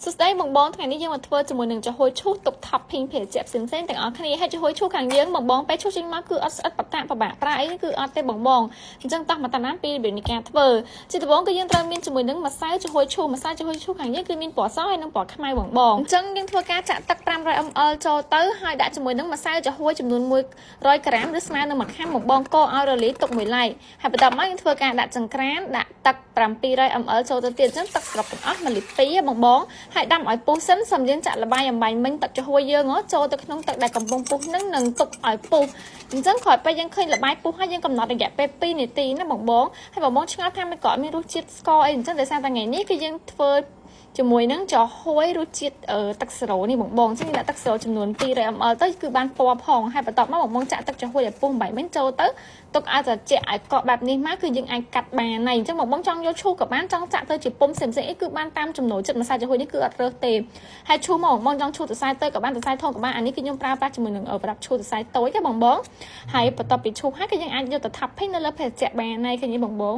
สุดท้ายบองថ្ងៃនេះយើងមកធ្វើជាមួយនឹងចំហុយឈូសទុក topping ភេសជ្ជៈផ្សេងៗទាំងអស់គ្នាហើយចំហុយឈូសខាងយើងបងពេលឈូសចេញមកគឺអត់ស្អិតបតាក់បបាក់ប្រាអីគឺអត់ទេបងអញ្ចឹងតោះមកតាមណាពីរបៀបនៃការធ្វើជាដំបូងគឺយើងត្រូវមានជាមួយនឹងម្សៅចំហុយឈូសម្សៅចំហុយឈូសខាងយើងគឺមានពណ៌សហើយនិងពណ៌ខ្មៅបងអញ្ចឹងយើងធ្វើការចាក់ទឹក 500 ml ចូលទៅហើយដាក់ជាមួយនឹងម្សៅចំហុយចំនួន100 ក្រាមឬស្មើនឹង1ខាំបងកូរឲ្យរលាយទុកមួយឡែកហើយបន្ទាប់មកយើងធ្វើការដាក់ចង្ក្រានដាក់ទឹក700 ml ចូលទៅទៀតអញ្ចឹងទឹកស្រុកទាំងអស់1លីត្រ2បងហើយដាំឲ្យពុះសិនសូមយើងចាក់ល្បាយអំបញ្ញមិញទឹកចំហុយយើងចូលទៅក្នុងទឹកដែលកំពុងពុះនឹងនឹងទុកឲ្យពុះអញ្ចឹងក្រោយពេលយើងឃើញល្បាយពុះហើយយើងកំណត់រយៈពេល2នាទីណាបងហើយបងឆ្ងល់ថាមិនក៏អត់មានរសជាតិស្ករអីអញ្ចឹងដោយសារតែថ្ងៃនេះគឺយើងធ្វើជាមួយនឹងចំហុយរសជាតិទឹកសេរ៉ូនេះបងអញ្ចឹងដាក់ទឹកសេរ៉ូចំនួន200 ml ទៅគឺបានពណ៌ផងហើយបន្ទាប់មកបងចាក់ទឹកចំហុយឲ្យពុះអំបញ្ញមិញចូលទៅទុកឲ្យត្រជាក់ឲ្យកកបែបនេះមកគឺយើងអាចកាត់បានហើយអញ្ចឹងបងចង់យកឈូសក៏បានចង់ចាក់ទៅជាពុំផ្សេងៗអីគឺបានតាមចំណូលចិត្តម្សៅចំហុយនេះគឺអត់រើសទេហើយឈូសមកបងចង់ឈូសសរសៃទៅក៏បានសរសៃធំក៏បានអានេះគឺខ្ញុំប្រើប្រាស់ជាមួយនឹងប្រដាប់ឈូសសរសៃតូចទេបងហើយបន្ទាប់ពីឈូសហើយគឺយើងអាចយកទៅ topping នៅលើភេសជ្ជៈបានហើយឃើញទេបង